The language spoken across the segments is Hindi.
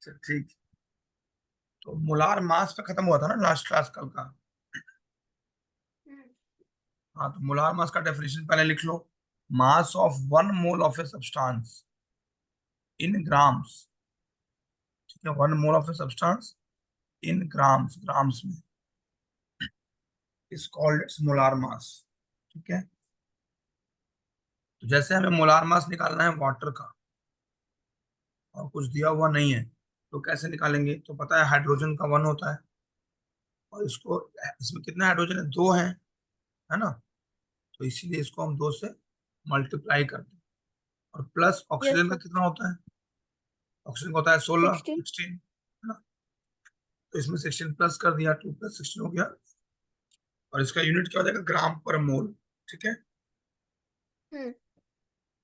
अच्छा, ठीक। तो मोलार मास पे खत्म हुआ था ना लास्ट क्लास कल का। हम्म। हाँ, तो मोलार मास का डेफिनेशन पहले लिख लो। Mass of 1 mole of a substance in grams. ठीक है, 1 mole of a substance in grams, grams में, is called its molar mass. ठीक है। तो जैसे हमें मोलार मास निकालना है वाटर का, और कुछ दिया हुआ नहीं है, तो कैसे निकालेंगे? तो पता है हाइड्रोजन का 1 होता है, और इसको, इसमें कितने हाइड्रोजन है? 2 हैं, है ना? तो इसीलिए इसको हम 2 से मल्टीप्लाई करते हैं। और प्लस यस ऑक्सीजन का सर। कितना होता है? ऑक्सीजन का होता है 16, 16। 16, है ना? तो इसमें 16 प्लस कर दिया, 2 + 16 हो गया। और इसका यूनिट क्या हो जाएगा? ग्राम पर मोल। ठीक है। हम्म।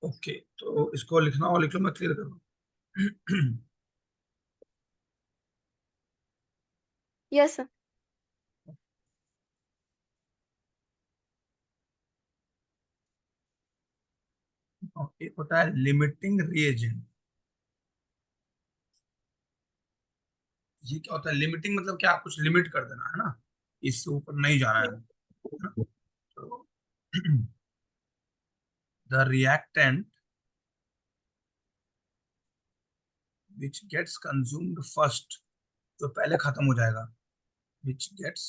ओके, तो इसको लिखना और लिख लो, मैं क्लियर कर दूं। Yes sir. और एक होता है लिमिटिंग रिएजेंट। ये क्या होता है? लिमिटिंग मतलब क्या? कुछ लिमिट कर देना, है ना? इससे ऊपर नहीं जाना है, हम्म। ना? तो the reactant which gets consumed first, जो पहले खत्म हो जाएगा, which gets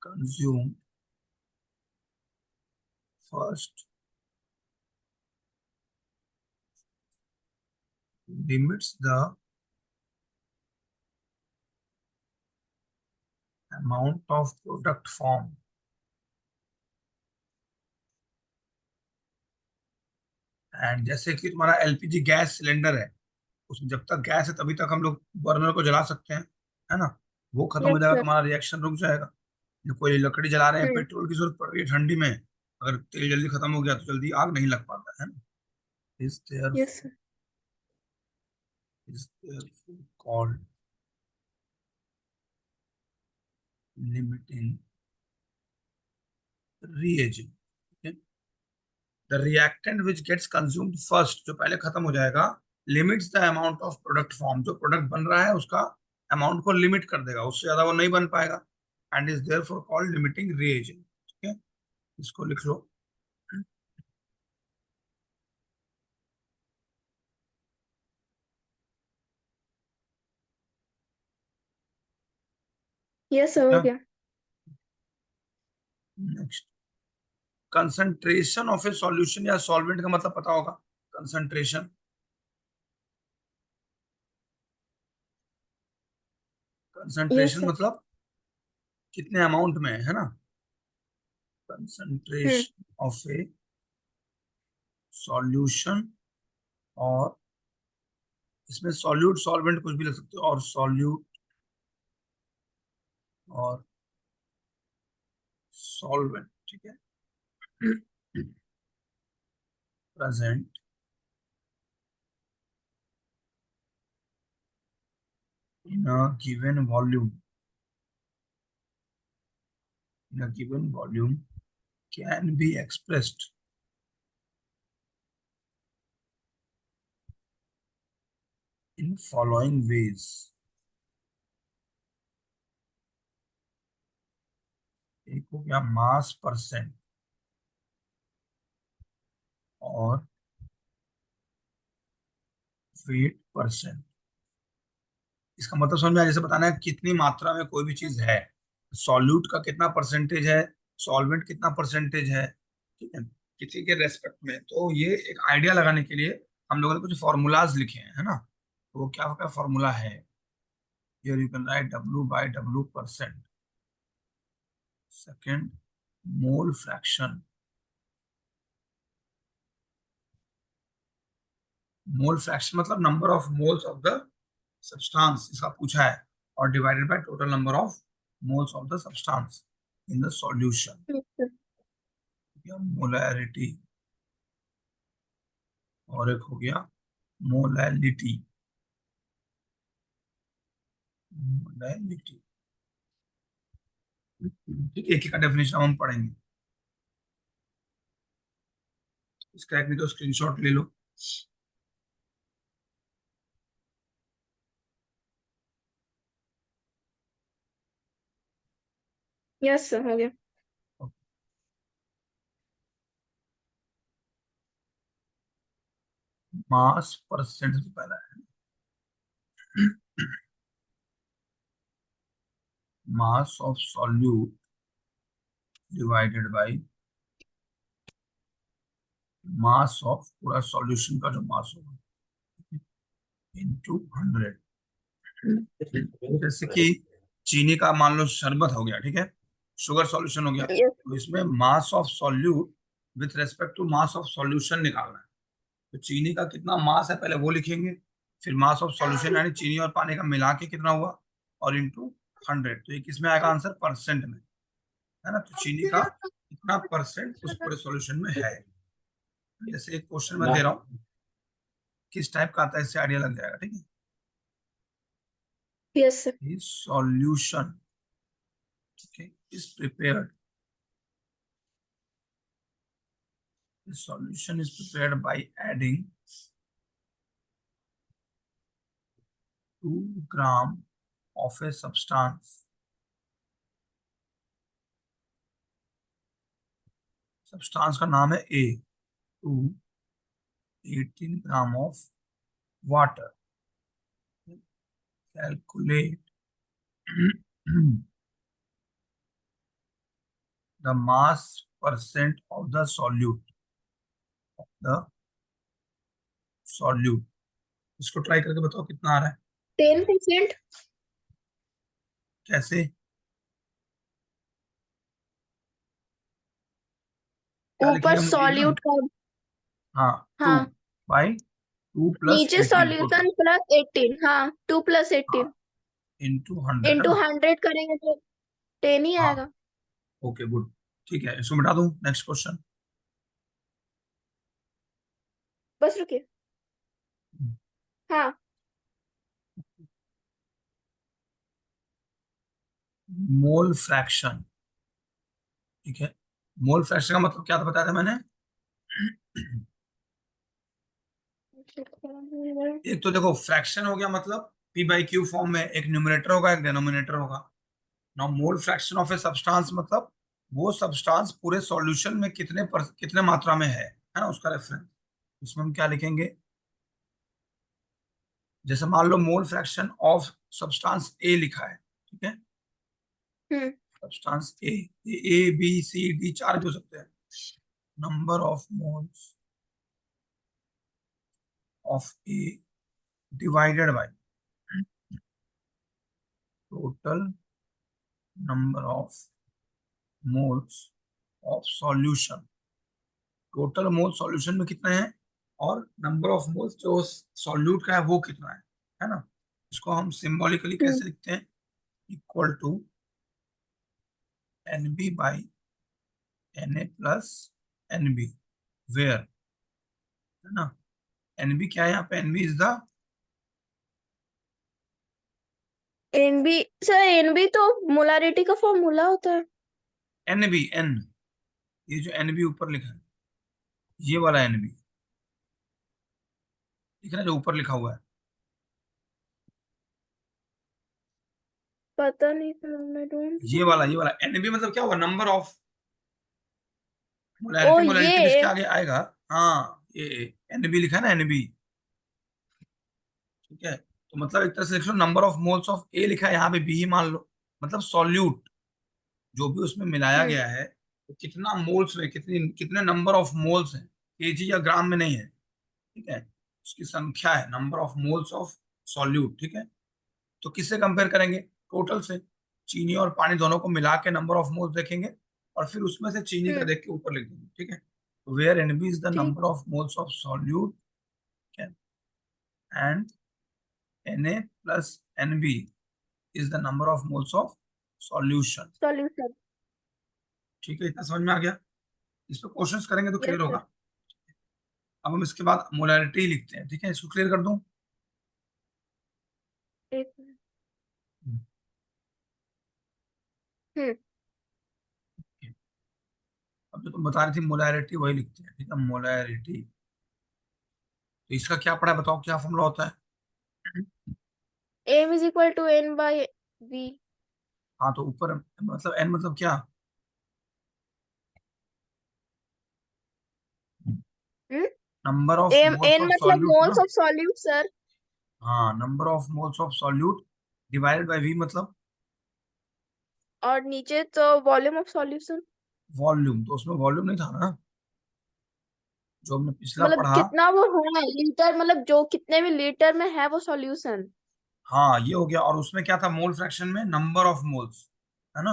consumed first, limits the amount of product form. And जैसे कि तुम्हारा एलपीजी गैस सिलेंडर है, उसमें जब तक गैस है तभी तक हम लोग बर्नर को जला सकते हैं, है ना? वो खत्म हो यस जाएगा, सर। तुम्हारा रिएक्शन रुक जाएगा। जो कोई लकड़ी जला रहे हैं, हम्म। पेट्रोल की जरूरत पड़ रही है ठंडी में, अगर तेल जल्दी खत्म हो गया तो जल्दी आग नहीं लग पाता है ना। Is there yes sir. Is there called limiting reagent। The reactant which gets consumed first, जो पहले खत्म हो जाएगा, limits the amount of product form, जो प्रोडक्ट बन रहा है उसका अमाउंट को लिमिट कर देगा, उससे ज्यादा वो नहीं बन पाएगा। And is therefore called limiting reagent. ठीक है, इसको लिख लो। यस हो सर, हो गया। गया। Next, concentration of A solution या सॉल्वेंट का मतलब पता होगा। Concentration, yes concentration sir. मतलब कितने अमाउंट में, है ना? हम्म। कंसंट्रेशन ऑफ ए सॉल्यूशन, और इसमें सॉल्यूट सॉल्वेंट कुछ भी लिख सकते हो, और सॉल्यूट और सॉल्वेंट। ठीक है। Present in a given volume, in a given volume can be expressed in following veg. एक हो गया मास परसेंट, और वेट परसेंट। इसका मतलब समझ में आया? जैसे बताना है कितनी मात्रा में कोई भी चीज है, सॉल्यूट का कितना परसेंटेज है, सॉल्वेंट कितना परसेंटेज है, ठीक है, किसी के रेस्पेक्ट में। तो ये एक आइडिया लगाने के लिए हम लोगों ने कुछ फॉर्मूलाज लिखे हैं, है ना? तो वो क्या क्या फॉर्मूला है? Here you can write W/W%, second mole fraction, mole fraction मतलब number of moles of the substance, इसका पूछा है, और divided by total number of moles of the substance in the solution. Yes sir. या मोलैरिटी, और एक हो गया मोलैलिटी, मोलैलिटी। ठीक है, एक एक का डेफिनेशन हम पढ़ेंगे। इसका एक नहीं तो स्क्रीनशॉट ले लो। यस सर, हो गया। मास परसेंट से पहला है, मास of solute divided by mass of पूरा सॉल्यूशन का जो मास होगा इनटू 100। जैसे कि चीनी का मान लो शरबत हो गया, ठीक है, शुगर सॉल्यूशन हो गया, यस। तो इसमें mass of solute with respect to mass of solution निकालना है। तो चीनी का कितना मास है पहले वो लिखेंगे, फिर मास ऑफ सॉल्यूशन यानी चीनी और पानी का मिला के कितना हुआ, और इंटू 100। तो ये किसमें आएगा आंसर, परसेंट में, है ना। तो चीनी का कितना परसेंट उस पूरे सॉल्यूशन में है। जैसे एक क्वेश्चन मैं दे रहा हूँ, किस टाइप का आता है इससे आइडिया लग जाएगा, ठीक है। Yes sir. Solution, okay, is prepared. The solution is prepared by adding 2 gram of a substance. Substance का नाम है A to 18 gram of water. Calculate the mass percent of the solute. The solute. इसको ट्राई करके बताओ कितना आ रहा है, 10%। कैसे, क्या ऊपर लिखेंगे हम, 18। सॉल्यूट का। हाँ, टू हाँ। बाई टू प्लस नीचे 18 टोटल, सॉल्यूशन प्लस 18, हाँ 2 + हाँ 18 इंटू 100, है इंटू ना। 100 करेंगे तो 10 ही हाँ, आएगा। ओके गुड, ठीक है, इसको मिटा दूं, नेक्स्ट क्वेश्चन। बस रुकिए। हाँ। मोल फ्रैक्शन, ठीक है। मोल फ्रैक्शन का मतलब क्या था बताया था मैंने। एक तो देखो फ्रैक्शन हो गया मतलब P/Q फॉर्म में, एक न्यूमरेटर होगा एक डिनोमिनेटर होगा। Now mole fraction of a substance मतलब वो सब्सटेंस पूरे सॉल्यूशन में कितने मात्रा में है ना, उसका रेफरेंस। इसमें हम क्या लिखेंगे, जैसे मान लो mole fraction of substance A लिखा है, ठीक है। हम्म। Substance A, B, C, D 4 भी हो सकते हैं। Number of moles of A divided by total number of moles of solution. Total mole solution में कितने हैं, और नंबर ऑफ मोल्स जो सॉल्यूट का है वो कितना है ना। इसको हम सिंबॉलिकली हम्म। कैसे लिखते हैं, equal to NB by Na plus NB, where, है ना। NB क्या है यहाँ पे, NB is the, NB sir, NB तो मोलारिटी का फॉर्मूला होता है। N, ये जो NB ऊपर लिखा है, ये वाला NB दिख रहा है जो ऊपर लिखा हुआ है, पता नहीं सर, मैं डोंट ये वाला NB मतलब क्या हुआ, नंबर ऑफ ओ मोलैरिटी, ये। मोलैरिटी किसके आगे आएगा, हाँ ये NB लिखा है ना, NB, ठीक है। तो मतलब एक तरह से लिख लो नंबर ऑफ मोल्स ऑफ ए लिखा है यहाँ पे, बी ही मान लो, मतलब सॉल्यूट जो भी उसमें मिलाया हम्म। गया है, तो कितना मोल्स में, कितनी कितने नंबर ऑफ मोल्स हैं, केजी या ग्राम में नहीं है, ठीक है, उसकी संख्या है, number of moles of solute, ठीक है। तो किससे कंपेयर करेंगे, टोटल से, चीनी और पानी दोनों को मिला के नंबर ऑफ मोल्स देखेंगे, और फिर उसमें से चीनी का हम्म। देख के ऊपर लिख देंगे, ठीक है। वेयर NB इज द ठीक। Number of moles of solute and Na plus NB is the number of moles of solution। Solution. ठीक है, इतना समझ में आ गया, इस पे क्वेश्चंस करेंगे तो यस क्लियर सर। होगा। अब हम इसके बाद मोलैरिटी लिखते हैं, ठीक है, इसको क्लियर कर दूं। एक मिनट। हम्म। अब जो तुम बता रही थी मोलैरिटी वही लिखते हैं, ठीक है, मोलैरिटी। तो इसका क्या पढ़ा है बताओ, क्या फॉर्मूला होता है। M is equal to N by B. हाँ तो ऊपर मतलब एन मतलब क्या? हम्म। Number of M moles N of मतलब सॉल्यूट मोल्स ना। Of solute sir. हाँ, number of moles of solute divided by V मतलब और नीचे तो वॉल्यूम ऑफ सॉल्यूशन। वॉल्यूम। तो उसमें वॉल्यूम नहीं था ना जो हमने पिछला मतलब पढ़ा। कितना वो है लीटर, मतलब जो कितने भी लीटर में है वो सॉल्यूशन। हाँ ये हो गया। और उसमें क्या था मोल फ्रैक्शन में? नंबर ऑफ मोल्स, है ना।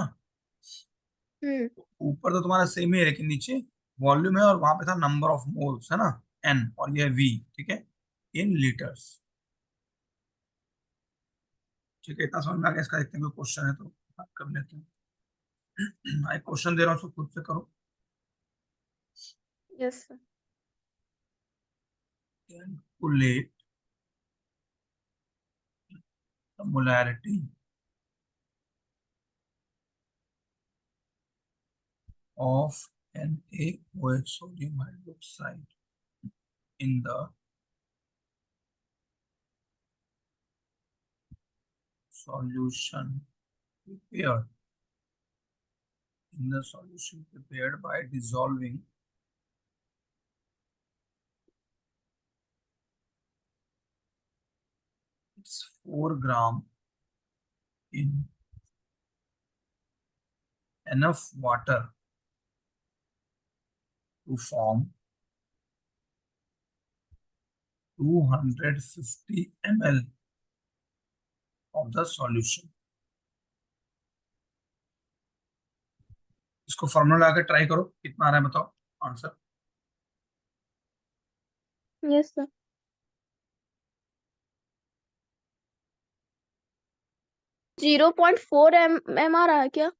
हम्म। ऊपर तो तुम्हारा सेम ही है लेकिन नीचे वॉल्यूम है और वहां पे था नंबर ऑफ मोल्स, है ना, एन, और ये वी, ठीक है, इन लीटर्स। ठीक है, इतना समझ में आ गया। इसका देखते हैं कोई क्वेश्चन है तो बात कर लेते हैं। मैं क्वेश्चन दे रहा हूँ उसको खुद से करो। Yes. Calculate the molarity of NaOH sodium hydroxide in the solution prepared by dissolving its 4 gram in enough water to form 250 ml of the solution। इसको फॉर्मूला आके ट्राई करो कितना आ रहा है, बताओ आंसर। Yes sir. 0.4 एम आ रहा है क्या?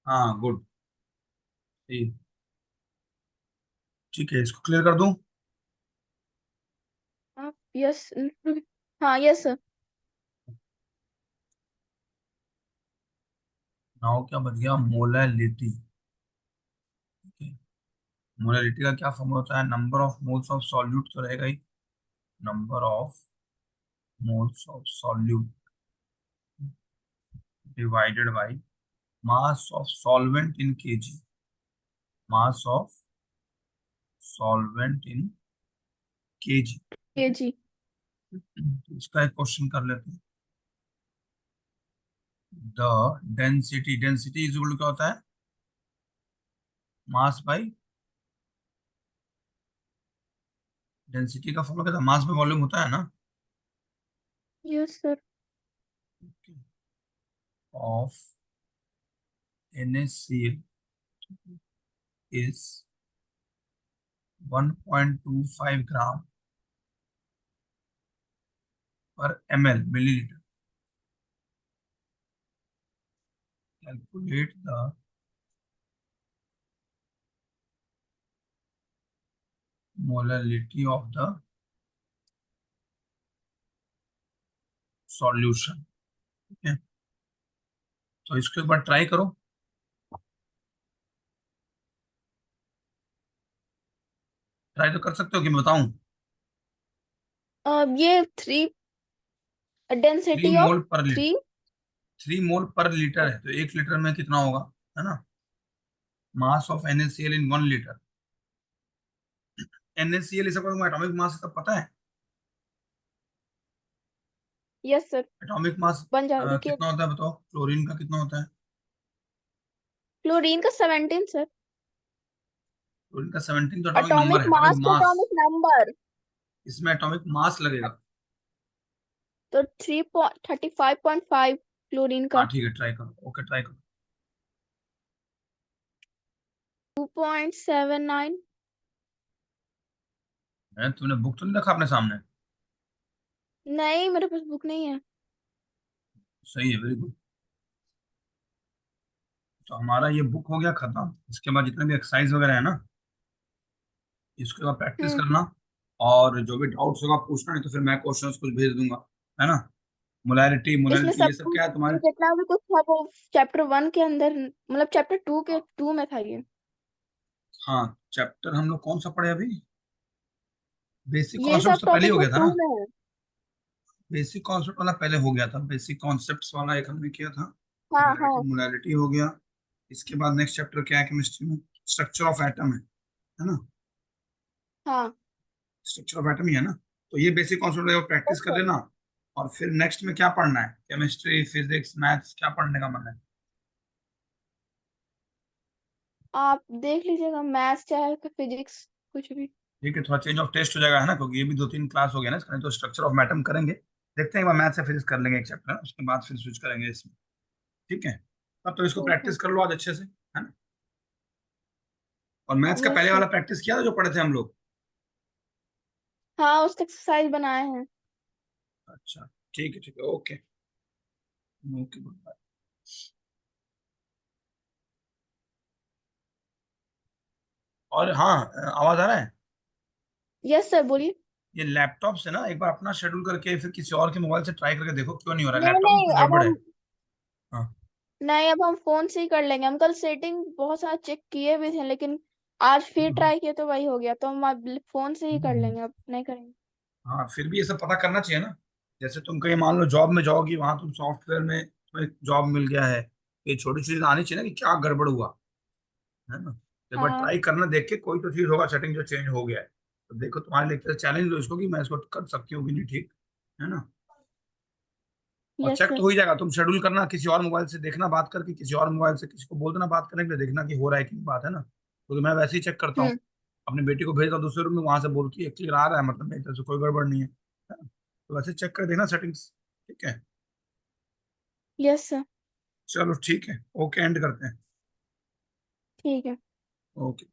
हाँ गुड, ठीक है, इसको क्लियर कर दूं। आप यस। हाँ यस सर। नाउ क्या बच गया? मोलैलिटी। मोलैलिटी का क्या फॉर्मूला होता है? Number of moles of solute तो रहेगा ही, number of moles of solute divided by mass of solvent in KG, mass of solvent in KG. K G. तो इसका एक क्वेश्चन कर लेते हैं। The density, density is equal to क्या होता है? मास बाई, डेंसिटी का फॉर्मूला क्या था? मास बाई वॉल्यूम होता है ना। Yes sir. Of NaCl is 1.25 gram per ml millilitre. Calculate the molality of the solution. ठीक है, तो इसको एक बार ट्राई करो। ट्राई तो कर सकते हो कि मैं बताऊं? ये three, three density of mole पर लीटर, थ्री। 3 मोल पर लीटर है तो 1 लीटर में कितना होगा, है ना। Mass of NaCl in 1 litre. NaCl इसे एटॉमिक मास सब पता है? Yes sir. एटॉमिक मास बन जा रुकिए। कितना होता है बताओ? क्लोरीन का कितना होता है? क्लोरीन का 17 सर। क्लोरीन का 17 तो एटॉमिक नंबर एटॉमिक है, एटॉमिक मास तो मास। Atomic number. इसमें एटॉमिक मास लगेगा। तो 3.35.5 क्लोरीन हाँ का। ठीक है, ट्राई करो, ओके ट्राई करो। 2.79। तुमने बुक तो नहीं रखा अपने सामने? नहीं, मेरे पास बुक नहीं है। सही है, वेरी गुड। तो हमारा ये बुक हो गया खत्म। इसके बाद जितने भी एक्सरसाइज वगैरह है ना, इसके बाद प्रैक्टिस हम्म। करना। और जो भी डाउट्स होगा पूछना, नहीं तो फिर मैं क्वेश्चंस कुछ भेज दूंगा, है ना। मोलैरिटी, इसमें मोलैलिटी सब ये सब कुछ क्या है तुम्हारे? जितना भी कुछ था वो चैप्टर 1 के अंदर, मतलब चैप्टर 2 के हाँ 2 में था ये। हाँ, चैप्टर हम लोग कौन सा पढ़े अभी? बेसिक ये कॉन्सेप्ट सब तो पहले ही टॉपिक हो बस गया था 2 ना। में है। बेसिक कॉन्सेप्ट वाला पहले हो गया था, बेसिक कॉन्सेप्ट्स वाला एक हमने किया था। हाँ मोलैरिटी हाँ मोलैरिटी हो गया। इसके बाद नेक्स्ट चैप्टर क्या है केमिस्ट्री में? स्ट्रक्चर ऑफ एटम है ना? हाँ। स्ट्रक्चर ऑफ एटम ही है ना? तो ये बेसिक कॉन्सेप्ट प्रैक्टिस कर ओके। लेना। और फिर नेक्स्ट में क्या पढ़ना है? केमिस्ट्री, फिजिक्स, मैथ्स, क्या पढ़ने का मन है? आप देख लीजिएगा, मैथ्स चाहे फिजिक्स, कुछ भी। ठीक है, थोड़ा चेंज ऑफ टेस्ट हो जाएगा है ना, क्योंकि ये भी 2-3 क्लास हो गया ना इसका। नहीं तो स्ट्रक्चर ऑफ एटम करेंगे, देखते हैं एक बार मैथ्स से फिजिक्स कर लेंगे एक चैप्टर, उसके बाद फिर स्विच करेंगे इसमें। ठीक है। अब तो इसको ठीक है। प्रैक्टिस कर लो आज अच्छे से, है ना? और मैथ्स का यस पहले सर। वाला प्रैक्टिस किया था जो पढ़े थे हम लोग? हाँ, उसका एक्सरसाइज बनाए हैं। अच्छा, ठीक है, ओके। Okay, good bye. और हाँ, आवाज आ रहा है? यस सर, बोलिए। ये लैपटॉप से ना एक बार अपना शेड्यूल करके फिर किसी और के मोबाइल से ट्राई करके देखो क्यों नहीं हो रहा है, नहीं लैपटॉप में नहीं, कुछ अब गड़बड़ है। हम हाँ। नहीं, अब हम फोन से ही कर लेंगे। हम कल सेटिंग बहुत सारा चेक किए भी थे, लेकिन आज फिर हम्म, ट्राई किए तो वही हो गया, तो हम अब फोन से ही कर हम्म। लेंगे, अब नहीं करेंगे। हाँ, फिर भी ये सब पता करना चाहिए ना। जैसे तुम कहीं मान लो जॉब में जाओगी, वहां तुम सॉफ्टवेयर में तुम्हें जॉब मिल गया है, ये छोटी चीज आनी चाहिए ना कि क्या गड़बड़ हुआ, है ना? एक बार हाँ। ट्राई करना, देख के कोई तो चीज होगा सेटिंग जो चेंज हो गया है। तो देखो तुम्हारे लिए चैलेंज लो इसको कि मैं इसको कर सकती हूँ कि नहीं, ठीक है ना? और यस चेक तो सर। हो ही जाएगा, तुम शेड्यूल करना किसी और मोबाइल से, देखना बात करके किसी और मोबाइल से किसी को बोल देना बात करने के लिए, देखना कि हो रहा है कि नहीं, बात है ना? क्योंकि मैं वैसे ही चेक करता हूँ। हम्म। अपनी बेटी को भेजता हूँ दूसरे रूम में, वहां से बोलती है क्लियर आ रहा है, मतलब मेरी तरफ से कोई गड़बड़ नहीं है, है ना? तो वैसे चेक कर देना सेटिंग्स। ठीक है। Yes sir. चलो ठीक है, ओके, एंड करते हैं। ठीक है। ओके।